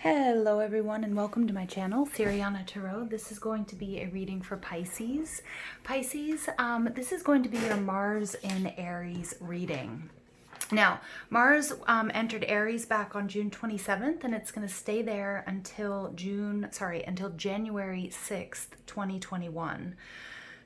Hello everyone and welcome to my channel, Siriana Tarot. This is going to be a reading for Pisces. Pisces, this is going to be your Mars in Aries reading. Now, Mars entered Aries back on June 27th, and it's going to stay there until January 6th, 2021.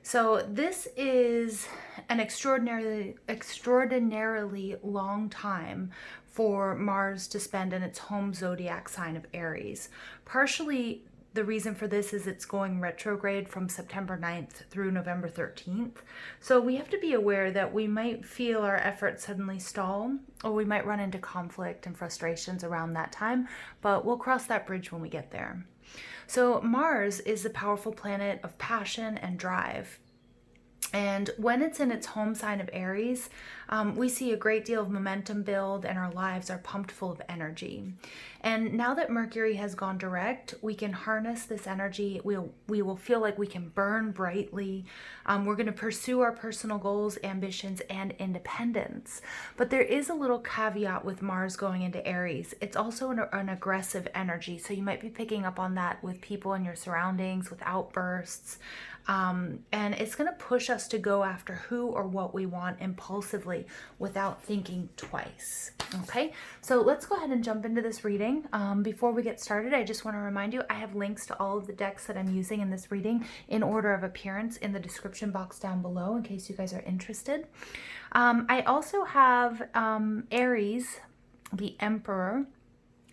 So this is an extraordinarily long time for Mars to spend in its home zodiac sign of Aries. Partially, the reason for this is it's going retrograde from September 9th through November 13th. So we have to be aware that we might feel our efforts suddenly stall, or we might run into conflict and frustrations around that time, but we'll cross that bridge when we get there. So Mars is the powerful planet of passion and drive. And when it's in its home sign of Aries, we see a great deal of momentum build and our lives are pumped full of energy. And now that Mercury has gone direct, we can harness this energy. We will feel like we can burn brightly. We're going to pursue our personal goals, ambitions, and independence. But there is a little caveat with Mars going into Aries. It's also an aggressive energy. So you might be picking up on that with people in your surroundings, with outbursts. And it's going to push us to go after who or what we want impulsively without thinking twice. Okay, so let's go ahead and jump into this reading. Before we get started, I just want to remind you I have links to all of the decks that I'm using in this reading in order of appearance in the description box down below in case you guys are interested. I also have Aries, the Emperor,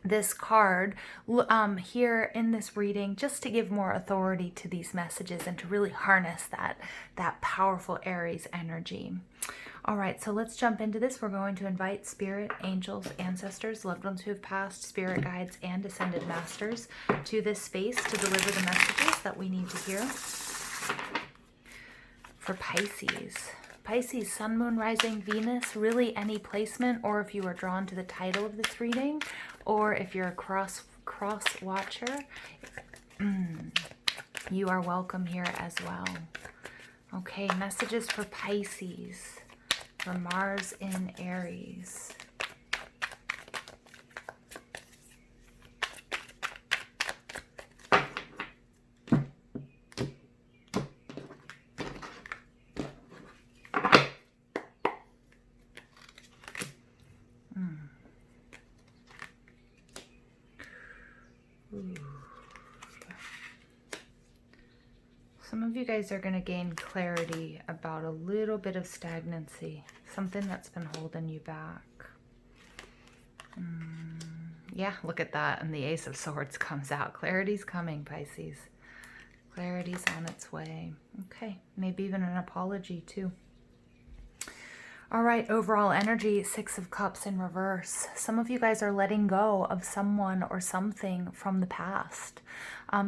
this card here in this reading, just to give more authority to these messages and to really harness that powerful Aries energy. All right, so let's jump into this. We're going to invite spirit, angels, ancestors, loved ones who have passed, spirit guides, and ascended masters to this space to deliver the messages that we need to hear. For Pisces. Pisces, Sun, Moon, Rising, Venus, really any placement, or if you are drawn to the title of this reading, or if you're a cross-watcher, you are welcome here as well. Okay, messages for Pisces, for Mars in Aries. Some of you guys are going to gain clarity about a little bit of stagnancy, something that's been holding you back. Yeah, look at that. And the Ace of Swords comes out. Clarity's coming, Pisces. Clarity's on its way. Okay, maybe even an apology too. All right, overall energy, Six of Cups in reverse. Some of you guys are letting go of someone or something from the past.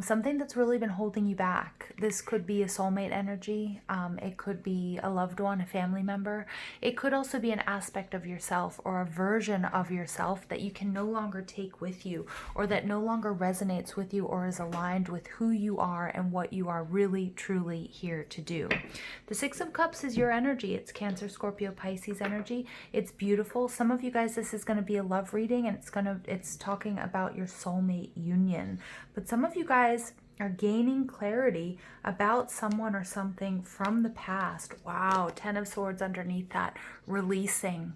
Something that's really been holding you back. This could be a soulmate energy. It could be a loved one, a family member. It could also be an aspect of yourself or a version of yourself that you can no longer take with you, or that no longer resonates with you or is aligned with who you are and what you are really, truly here to do. The Six of Cups is your energy. It's Cancer, Scorpio, Pisces energy. It's beautiful. Some of you guys, this is going to be a love reading, and it's talking about your soulmate union. But some of you guys are gaining clarity about someone or something from the past. Wow, Ten of Swords underneath that. Releasing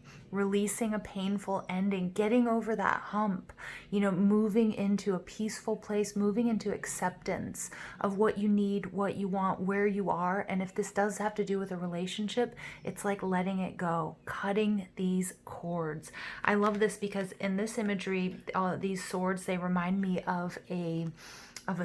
a painful ending, getting over that hump, moving into a peaceful place, moving into acceptance of what you need, what you want, where you are. And if this does have to do with a relationship, it's like letting it go, cutting these cords. I love this because in this imagery, these swords, they remind me of a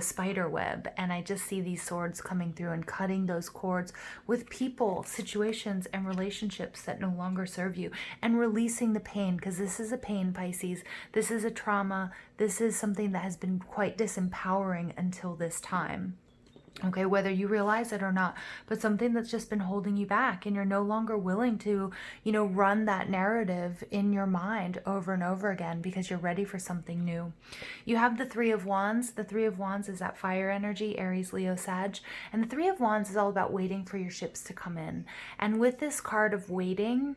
spider web, and I just see these swords coming through and cutting those cords with people, situations, and relationships that no longer serve you, and releasing the pain, because this is a pain, Pisces. This is a trauma. This is something that has been quite disempowering until this time. Okay, whether you realize it or not, but something that's just been holding you back, and you're no longer willing to, run that narrative in your mind over and over again because you're ready for something new. You have the Three of Wands. The Three of Wands is that fire energy, Aries, Leo, Sag. And the Three of Wands is all about waiting for your ships to come in. And with this card of waiting,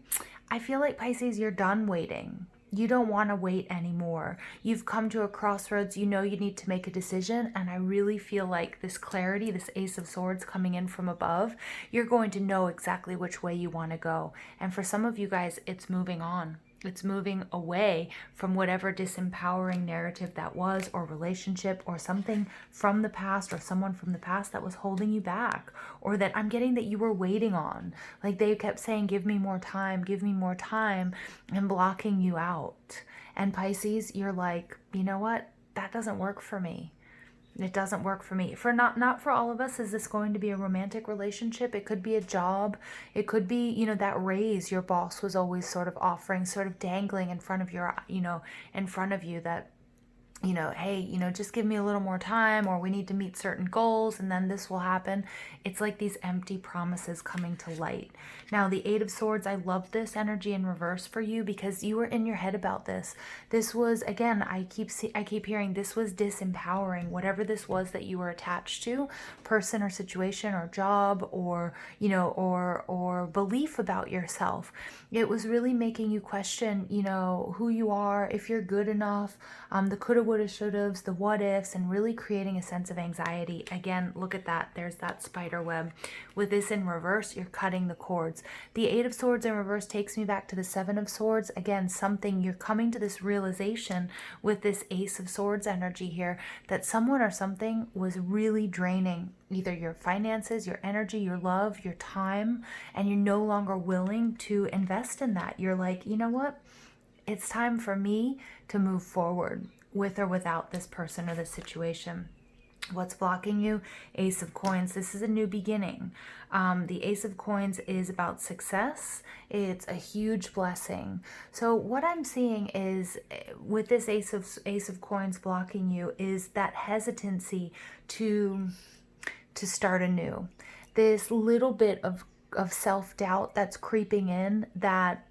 I feel like, Pisces, you're done waiting. You don't want to wait anymore. You've come to a crossroads. You know you need to make a decision. And I really feel like this clarity, this Ace of Swords coming in from above, you're going to know exactly which way you want to go. And for some of you guys, it's moving on. It's moving away from whatever disempowering narrative that was, or relationship, or something from the past, or someone from the past that was holding you back, or that I'm getting that you were waiting on. Like they kept saying, give me more time, and blocking you out. And Pisces, you're like, you know what? That doesn't work for me. It doesn't work for me. For not for all of us is this going to be a romantic relationship. It could be a job. It could be, you know, that raise your boss was always sort of offering, sort of dangling in front of your, you know, in front of you, that, you know, hey, you know, just give me a little more time, or we need to meet certain goals and then this will happen. It's like these empty promises coming to light. Now, the Eight of Swords, I love this energy in reverse for you because you were in your head about this. This was, again, I keep hearing this was disempowering. Whatever this was that you were attached to, person or situation or job, or, you know, or belief about yourself. It was really making you question, you know, who you are, if you're good enough, the coulda, woulda, shouldas, the what ifs, and really creating a sense of anxiety. Again, look at that. There's that spider web. With this in reverse, you're cutting the cords. The Eight of Swords in reverse takes me back to the Seven of Swords. Again, something, you're coming to this realization with this Ace of Swords energy here, that someone or something was really draining either your finances, your energy, your love, your time, and you're no longer willing to invest in that. You're like, you know what? It's time for me to move forward with or without this person or this situation. What's blocking you? Ace of Coins. This is a new beginning. The Ace of Coins is about success. It's a huge blessing. So what I'm seeing is, with this Ace of Coins blocking you, is that hesitancy to start anew. This little bit of self-doubt that's creeping in, that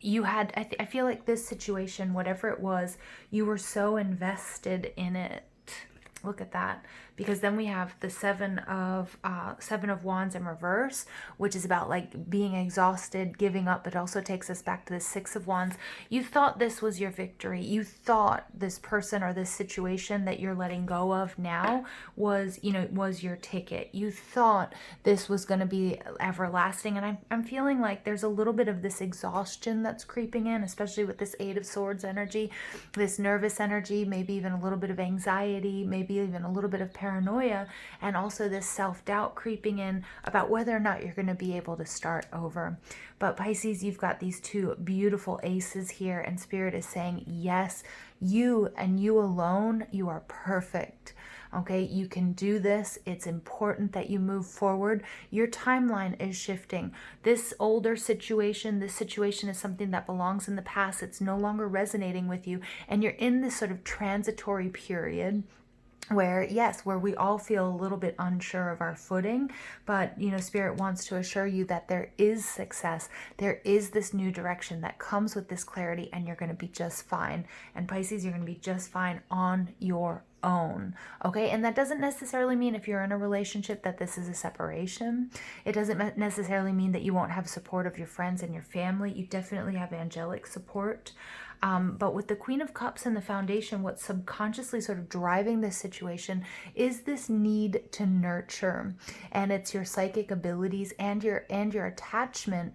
you had, I feel like this situation, whatever it was, you were so invested in it. Look at that. Because then we have the Seven of Wands in reverse, which is about like being exhausted, giving up. But also takes us back to the Six of Wands. You thought this was your victory. You thought this person or this situation that you're letting go of now was, you know, was your ticket. You thought this was going to be everlasting. And I'm feeling like there's a little bit of this exhaustion that's creeping in, especially with this Eight of Swords energy, this nervous energy, maybe even a little bit of anxiety, maybe even a little bit of paranoia, and also this self-doubt creeping in about whether or not you're going to be able to start over. But Pisces, you've got these two beautiful aces here, and Spirit is saying, yes, you and you alone, you are perfect. Okay, you can do this. It's important that you move forward. Your timeline is shifting. This older situation, this situation is something that belongs in the past. It's no longer resonating with you. And you're in this sort of transitory period where, yes, where we all feel a little bit unsure of our footing, but, you know, Spirit wants to assure you that there is success. There is this new direction that comes with this clarity, and you're going to be just fine. And Pisces, you're going to be just fine on your own. Okay. And that doesn't necessarily mean, if you're in a relationship, that this is a separation. It doesn't necessarily mean that you won't have support of your friends and your family. You definitely have angelic support. But with the Queen of Cups and the Foundation, what's subconsciously sort of driving this situation is this need to nurture. And it's your psychic abilities and your attachment.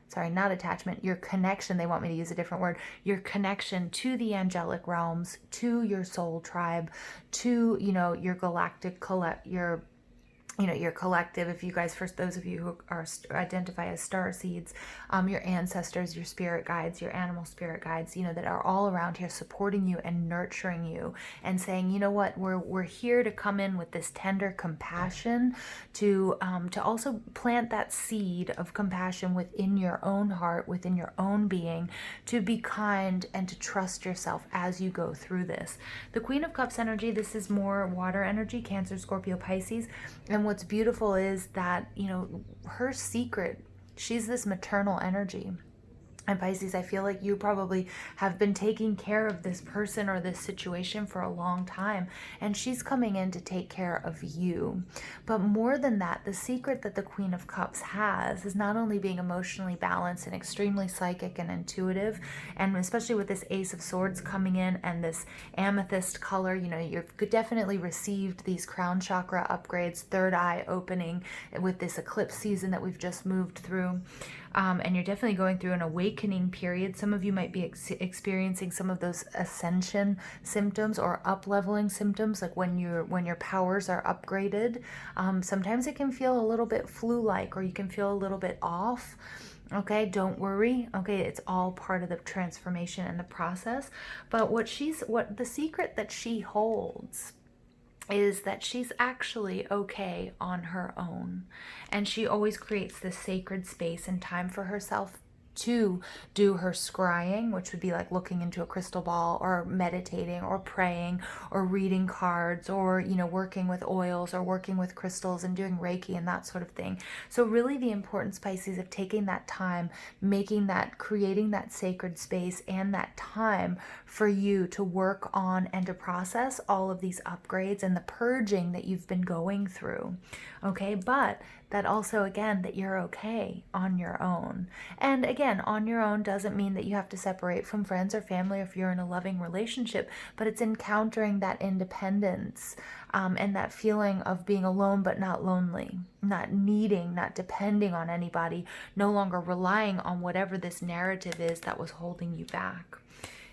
Sorry, not attachment, your connection. They want me to use a different word. Your connection to the angelic realms, to your soul tribe, to, you know, your galactic your collective. If you guys, for those of you who are identify as star seeds, your ancestors, your spirit guides, your animal spirit guides, you know, that are all around here supporting you and nurturing you and saying, you know what, we're here to come in with this tender compassion to also plant that seed of compassion within your own heart, within your own being, to be kind and to trust yourself as you go through this. The Queen of Cups energy, this is more water energy, Cancer, Scorpio, Pisces. And what's beautiful is that, you know, her secret, she's this maternal energy. And Pisces, I feel like you probably have been taking care of this person or this situation for a long time, and she's coming in to take care of you. But more than that, the secret that the Queen of Cups has is not only being emotionally balanced and extremely psychic and intuitive, and especially with this Ace of Swords coming in and this amethyst color, you know, you've definitely received these crown chakra upgrades, third eye opening with this eclipse season that we've just moved through. And you're definitely going through an awakening period. Some of you might be experiencing some of those ascension symptoms or up-leveling symptoms, like when your powers are upgraded. Sometimes it can feel a little bit flu-like, or you can feel a little bit off. Okay, don't worry. Okay, it's all part of the transformation and the process. But what the secret that she holds is that she's actually okay on her own, and she always creates this sacred space and time for herself to do her scrying, which would be like looking into a crystal ball or meditating or praying or reading cards, or, you know, working with oils or working with crystals and doing Reiki and that sort of thing. So really the importance, Pisces, of taking that time, creating that sacred space and that time for you to work on and to process all of these upgrades and the purging that you've been going through. Okay, but that also, again, that you're okay on your own. And again, on your own doesn't mean that you have to separate from friends or family if you're in a loving relationship, but it's encountering that independence and that feeling of being alone but not lonely, not depending on anybody, no longer relying on whatever this narrative is that was holding you back.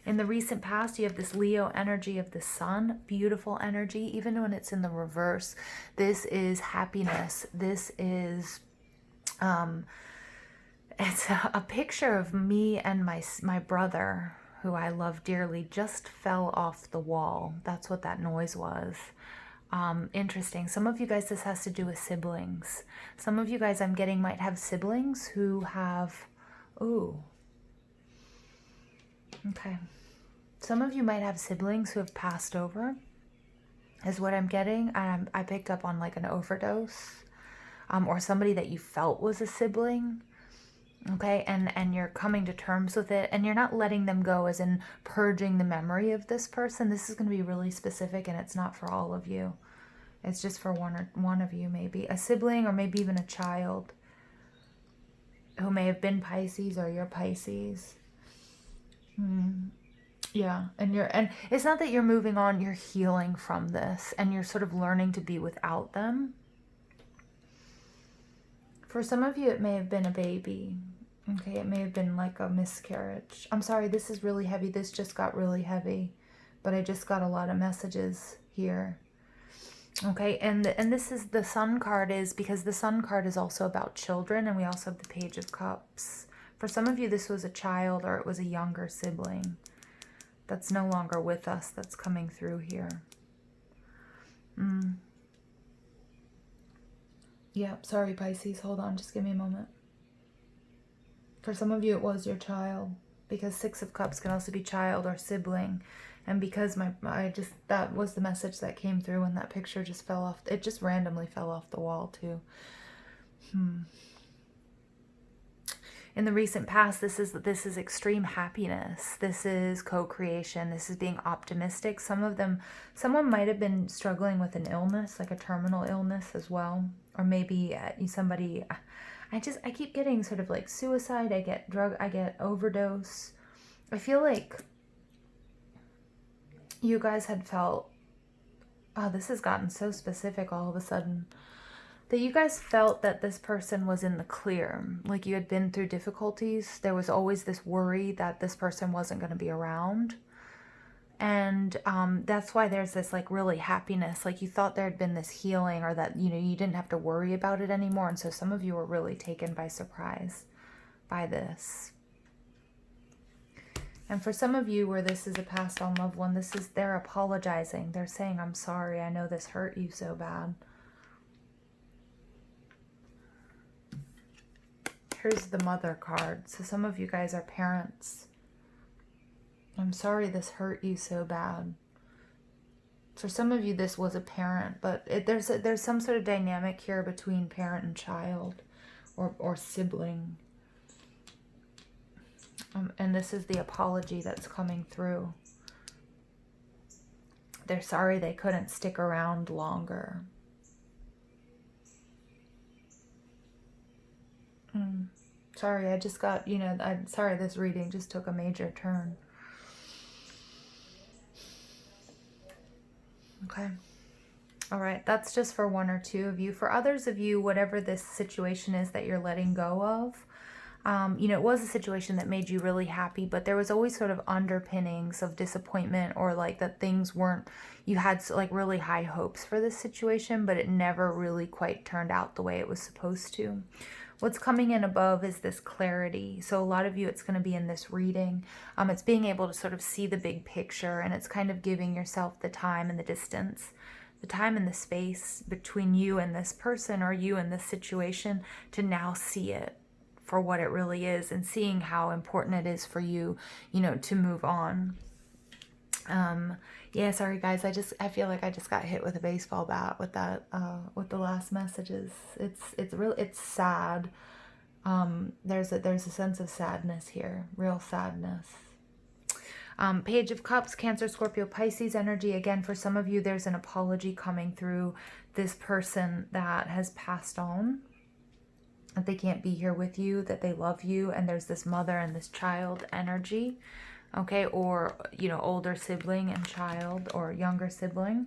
In the recent past, you have this Leo energy of the sun, beautiful energy, even when it's in the reverse. This is happiness. This is, it's a picture of me and my brother, who I love dearly, just fell off the wall. That's what that noise was. Interesting. Some of you guys, this has to do with siblings. Some of you guys, I'm getting, might have siblings who have, ooh, okay. Some of you might have siblings who have passed over, is what I'm getting. I picked up on like an overdose, or somebody that you felt was a sibling. Okay, and you're coming to terms with it, and you're not letting them go as in purging the memory of this person. This is going to be really specific, and it's not for all of you. It's just for one of you, maybe. A sibling, or maybe even a child who may have been Pisces, or you're Pisces. Yeah, and it's not that you're moving on, you're healing from this, and you're sort of learning to be without them. For some of you, it may have been a baby. Okay, it may have been like a miscarriage. I'm sorry, this is really heavy. This just got really heavy, but I just got a lot of messages here. Okay, and this is the Sun card, is because the Sun card is also about children, and we also have the Page of Cups. For some of you, this was a child, or it was a younger sibling that's no longer with us, that's coming through here. Yeah, sorry, Pisces. Hold on, just give me a moment. For some of you, it was your child, because Six of Cups can also be child or sibling. And because that was the message that came through, and that picture just fell off. It just randomly fell off the wall too. In the recent past, this is extreme happiness. This is co-creation. This is being optimistic. Someone might have been struggling with an illness, like a terminal illness as well. Or maybe somebody, I keep getting sort of like suicide. I get overdose. I feel like you guys had felt, oh, this has gotten so specific all of a sudden, that you guys felt that this person was in the clear, like you had been through difficulties. There was always this worry that this person wasn't going to be around. And that's why there's this like really happiness, like you thought there had been this healing, or that, you know, you didn't have to worry about it anymore. And so some of you were really taken by surprise by this. And for some of you where this is a passed on loved one, they're apologizing. They're saying, I'm sorry, I know this hurt you so bad. Here's the Mother card. So some of you guys are parents. I'm sorry this hurt you so bad. For some of you, this was a parent, but there's some sort of dynamic here between parent and child, or sibling. And this is the apology that's coming through. They're sorry they couldn't stick around longer. Sorry, I just got, I'm sorry, this reading just took a major turn. Okay. All right, that's just for one or two of you. For others of you, whatever this situation is that you're letting go of, it was a situation that made you really happy, but there was always sort of underpinnings of disappointment, or like that things weren't, you had like really high hopes for this situation, but it never really quite turned out the way it was supposed to. What's coming in above is this clarity. So a lot of you, it's going to be in this reading. It's being able to sort of see the big picture, and it's kind of giving yourself the time and the distance, the time and the space between you and this person, or you and this situation, to now see it for what it really is, and seeing how important it is for you, to move on. Yeah, sorry guys, I feel like I just got hit with a baseball bat with that, with the last messages. It's sad. There's a sense of sadness here, real sadness. Page of Cups, Cancer, Scorpio, Pisces energy. Again, for some of you, there's an apology coming through this person that has passed on, that they can't be here with you, that they love you, and there's this mother and this child energy. Okay, or, older sibling and child, or younger sibling,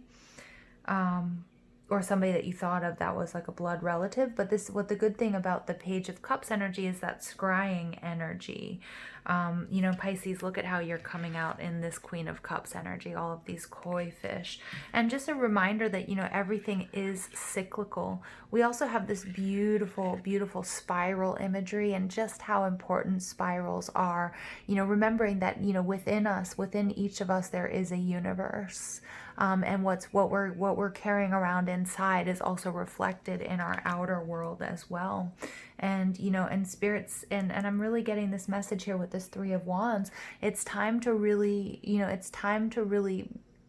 or somebody that you thought of that was like a blood relative. But what the good thing about the Page of Cups energy is that scrying energy. Pisces, look at how you're coming out in this Queen of Cups energy, all of these koi fish. And just a reminder that, everything is cyclical. We also have this beautiful, beautiful spiral imagery, and just how important spirals are. Remembering that, within us, within each of us, there is a universe. And what we're carrying around inside is also reflected in our outer world as well. And, and spirits, and I'm really getting this message here with this Three of Wands. It's time to really,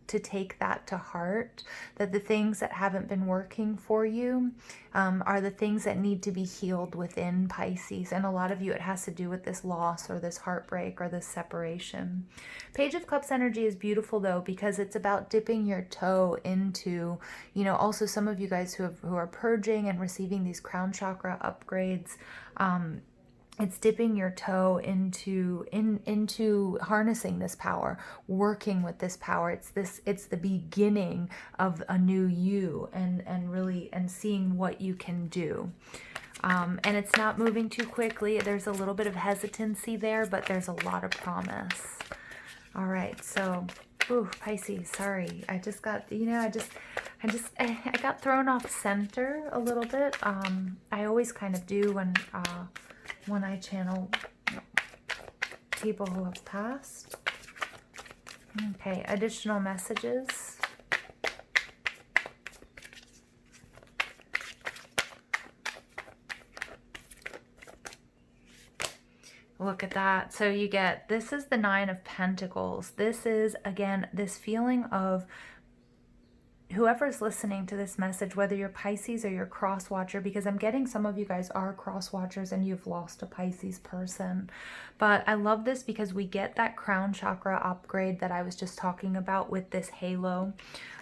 to take that to heart, that the things that haven't been working for you are the things that need to be healed within, Pisces. And a lot of you, it has to do with this loss or this heartbreak or this separation. Page of Cups energy is beautiful though, because it's about dipping your toe into, also some of you guys who are purging and receiving these crown chakra upgrades. It's dipping your toe into harnessing this power, working with this power. It's the beginning of a new you, and seeing what you can do. And it's not moving too quickly. There's a little bit of hesitancy there, but there's a lot of promise. All right, so Pisces, sorry. I just got, I got thrown off center a little bit. I always kind of do when I channel people who have passed. Okay, additional messages. Look at that. So you get, this is the Nine of Pentacles. This is, again, this feeling of whoever's listening to this message, whether you're Pisces or you're Crosswatcher, because I'm getting some of you guys are Crosswatchers and you've lost a Pisces person. But I love this because we get that crown chakra upgrade that I was just talking about with this halo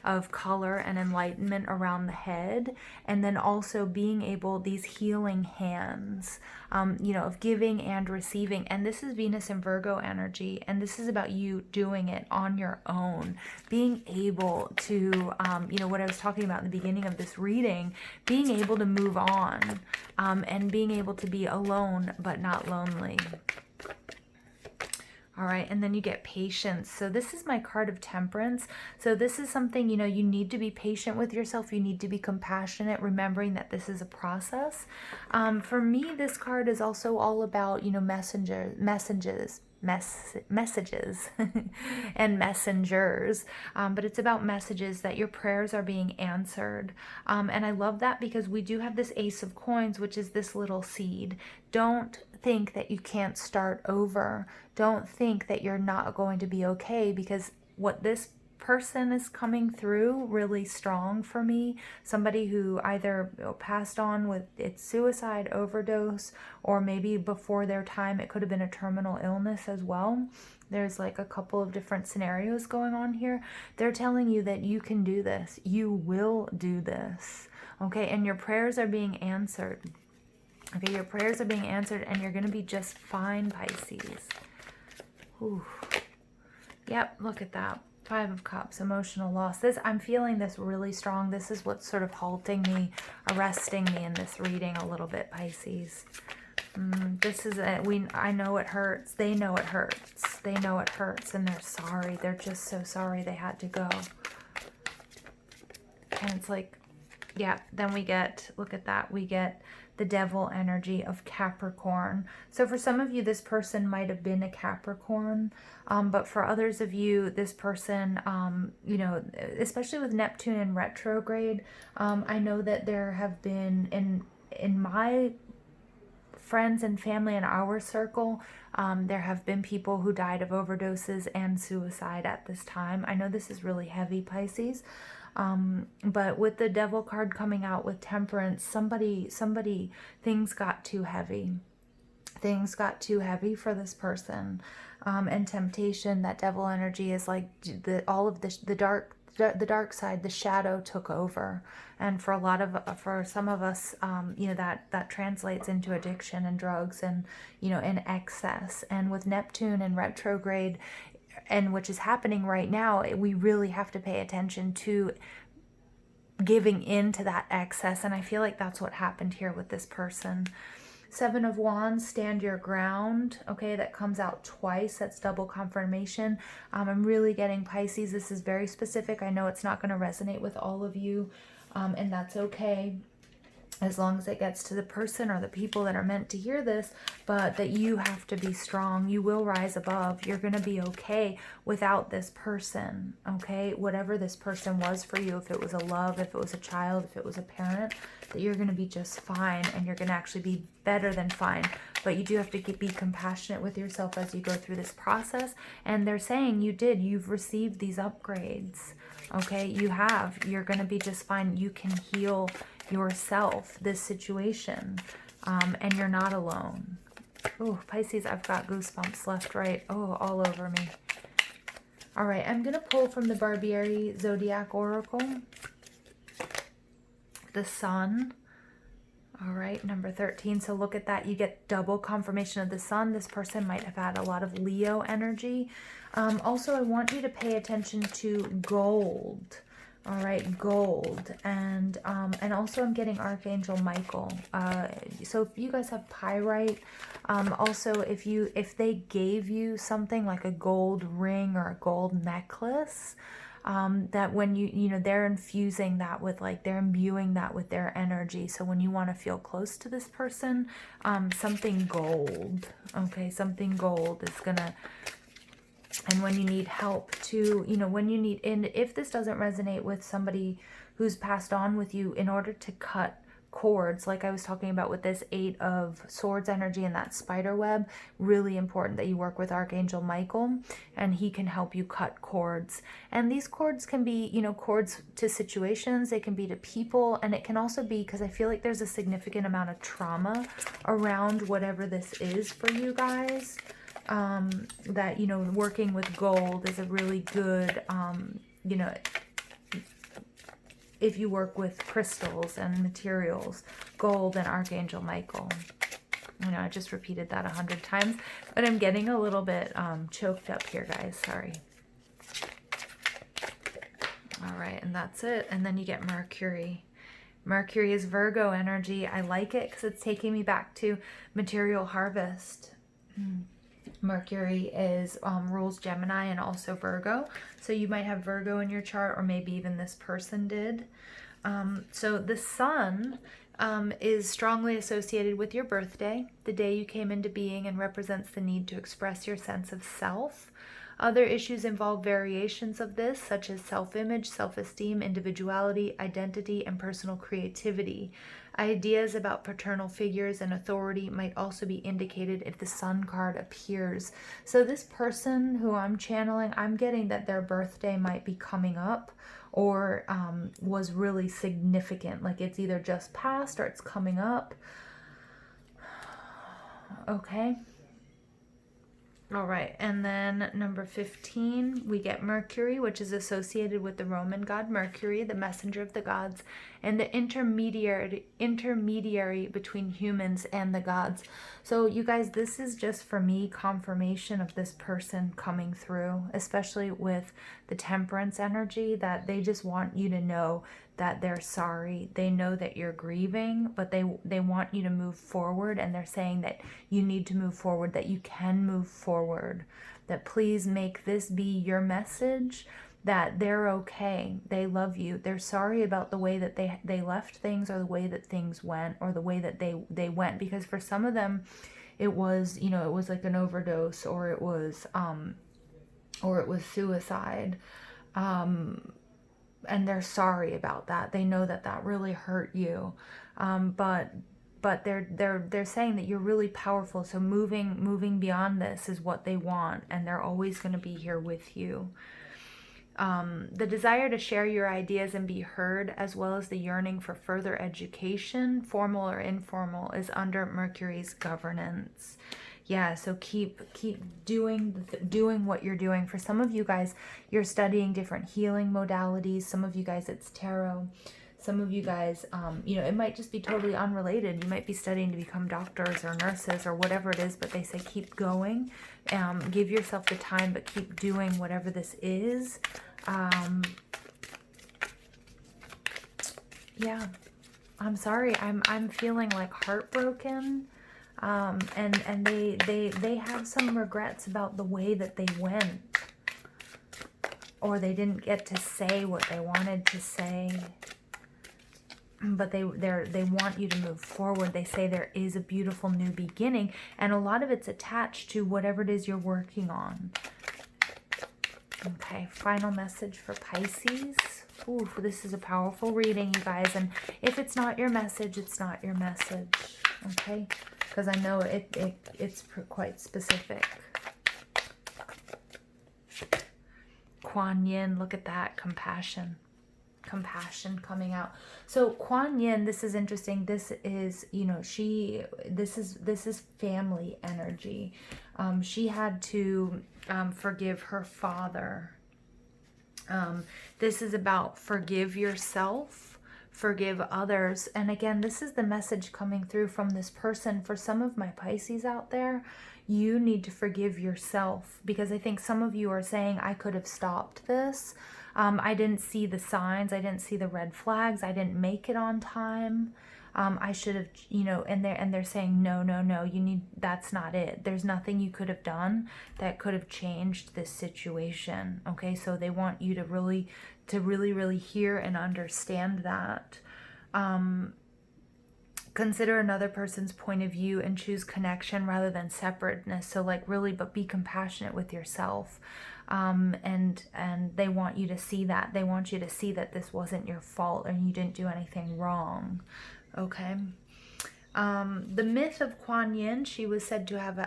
of color and enlightenment around the head. And then also being able, these healing hands, of giving and receiving. And this is Venus and Virgo energy. And this is about you doing it on your own, being able to, what I was talking about in the beginning of this reading, being able to move on, and being able to be alone, but not lonely. All right, and then you get patience. So this is my card of Temperance. So this is something, you need to be patient with yourself. You need to be compassionate, remembering that this is a process. For me, this card is also all about, messages and messengers, but it's about messages that your prayers are being answered. And I love that because we do have this Ace of Coins, which is this little seed. Don't think that you can't start over. Don't think that you're not going to be okay, because what this person is coming through really strong for me. Somebody who either passed on with its suicide, overdose, or maybe before their time. It could have been a terminal illness as well. There's like a couple of different scenarios going on here. They're telling you that you can do this. You will do this. Okay, and your prayers are being answered. Okay, your prayers are being answered and you're going to be just fine, Pisces. Ooh. Yep, look at that. 5 of Cups, emotional loss. This, I'm feeling this really strong. This is what's sort of halting me, arresting me in this reading a little bit, Pisces. This is I know it hurts. They know it hurts. They know it hurts and they're sorry. They're just so sorry they had to go. And it's like, yeah, then we get, look at that. We get the devil energy of Capricorn. So for some of you, this person might have been a Capricorn, but for others of you, this person, you know, especially with Neptune in retrograde, I know that there have been in my friends and family in our circle, there have been people who died of overdoses and suicide at this time. I know this is really heavy, Pisces. But with the devil card coming out with temperance, things got too heavy. Things got too heavy for this person. And temptation, that devil energy is like all of the dark side, the shadow took over. And for some of us, you know, that translates into addiction and drugs and, you know, in excess. And with Neptune in retrograde, and which is happening right now, we really have to pay attention to giving in to that excess. And I feel like that's what happened here with this person. 7 of Wands, stand your ground. Okay, that comes out twice. That's double confirmation. I'm really getting, Pisces, this is very specific. I know it's not going to resonate with all of you, and that's okay, as long as it gets to the person or the people that are meant to hear this. But that you have to be strong. You will rise above. You're going to be okay without this person. Okay, whatever this person was for you, if it was a love, if it was a child, if it was a parent, that you're going to be just fine, and you're going to actually be better than fine. But you do have to be compassionate with yourself as you go through this process. And they're saying you've received these upgrades. Okay, you have. You're going to be just fine. You can heal yourself, this situation, and you're not alone. Oh, Pisces, I've got goosebumps left, right, all over me. All right, I'm going to pull from the Barbieri Zodiac Oracle, the Sun. All right, number 13. So look at that. You get double confirmation of the Sun. This person might have had a lot of Leo energy. Also, I want you to pay attention to gold. All right, gold, and also I'm getting Archangel Michael. So if you guys have pyrite, also if they gave you something like a gold ring or a gold necklace, that when you know, they're infusing that with, like, they're imbuing that with their energy. So when you want to feel close to this person, something gold, okay, something gold is gonna. And when you need help to, you know, when you need, and if this doesn't resonate with somebody who's passed on with you, in order to cut cords, like I was talking about with this 8 of Swords energy and that spider web, really important that you work with Archangel Michael, and he can help you cut cords. And these cords can be, you know, cords to situations, they can be to people, and it can also be, because I feel like there's a significant amount of trauma around whatever this is for you guys. That, you know, working with gold is a really good, you know, if you work with crystals and materials, gold and Archangel Michael. You know, I just repeated that 100 times, but I'm getting a little bit choked up here, guys. Sorry. All right, and that's it. And then you get Mercury. Mercury is Virgo energy. I like it because it's taking me back to material harvest. Mercury is rules Gemini and also Virgo. So you might have Virgo in your chart, or maybe even this person did. So the Sun is strongly associated with your birthday, the day you came into being, and represents the need to express your sense of self. Other issues involve variations of this, such as self-image, self-esteem, individuality, identity, and personal creativity. Ideas about paternal figures and authority might also be indicated if the Sun card appears. So this person who I'm channeling, I'm getting that their birthday might be coming up, or was really significant. Like it's either just passed or it's coming up. Okay. All right, and then number 15, we get Mercury, which is associated with the Roman god Mercury, the messenger of the gods, and the intermediary between humans and the gods. So you guys, this is just for me confirmation of this person coming through, especially with the Temperance energy, that they just want you to know that they're sorry. They know that you're grieving, but they want you to move forward, and they're saying that you need to move forward, that you can move forward, that please make this be your message, that they're okay, they love you, they're sorry about the way that they left things, or the way that things went, or the way that they went, because for some of them it was, you know, it was like an overdose, or it was suicide, and they're sorry about that. They know that that really hurt you, but they're saying that you're really powerful. So moving beyond this is what they want, and they're always going to be here with you. The desire to share your ideas and be heard, as well as the yearning for further education, formal or informal, is under Mercury's governance. Yeah, so keep doing what you're doing. For some of you guys, you're studying different healing modalities. Some of you guys, it's tarot. Some of you guys, you know, it might just be totally unrelated. You might be studying to become doctors or nurses or whatever it is, but they say keep going. Give yourself the time, but keep doing whatever this is. Yeah, I'm sorry. I'm feeling like heartbroken. And they have some regrets about the way that they went, or they didn't get to say what they wanted to say, but they want you to move forward. They say there is a beautiful new beginning, and a lot of it's attached to whatever it is you're working on. Okay, final message for Pisces. Ooh, this is a powerful reading, you guys, and if it's not your message, it's not your message, okay? Because I know it's quite specific. Kuan Yin, look at that, compassion coming out. So Kuan Yin, this is interesting. This is, you know, this is family energy. She had to forgive her father. This is about forgive yourself, forgive others. And again, this is the message coming through from this person. For some of my Pisces out there, you need to forgive yourself, because I think some of you are saying, I could have stopped this. I didn't see the signs. I didn't see the red flags. I didn't make it on time. I should have, you know, and they're saying, no, that's not it. There's nothing you could have done that could have changed this situation. Okay. So they want you to really hear and understand that. Consider another person's point of view and choose connection rather than separateness. So like really, but be compassionate with yourself. And they want you to see that. They want you to see that this wasn't your fault and you didn't do anything wrong. Okay. The myth of Kuan Yin, she was said to have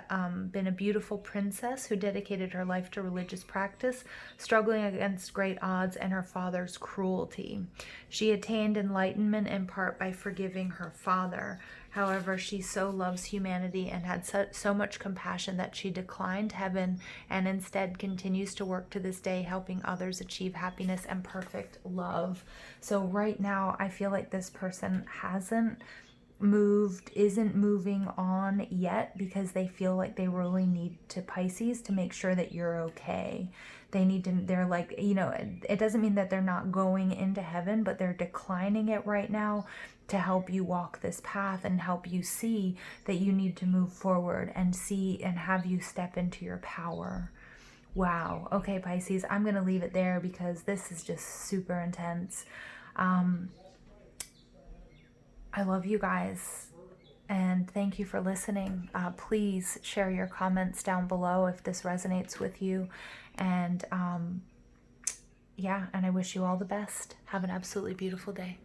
been a beautiful princess who dedicated her life to religious practice, struggling against great odds and her father's cruelty. She attained enlightenment in part by forgiving her father. However, she so loves humanity and had so much compassion that she declined heaven and instead continues to work to this day, helping others achieve happiness and perfect love. So right now, I feel like this person isn't moving on yet, because they feel like they really need to, Pisces, to make sure that you're okay. They're like, you know, it doesn't mean that they're not going into heaven, but they're declining it right now to help you walk this path and help you see that you need to move forward and see and have you step into your power. Wow. Okay, Pisces, I'm going to leave it there because this is just super intense. I love you guys, and thank you for listening. Please share your comments down below if this resonates with you. And yeah, and I wish you all the best. Have an absolutely beautiful day.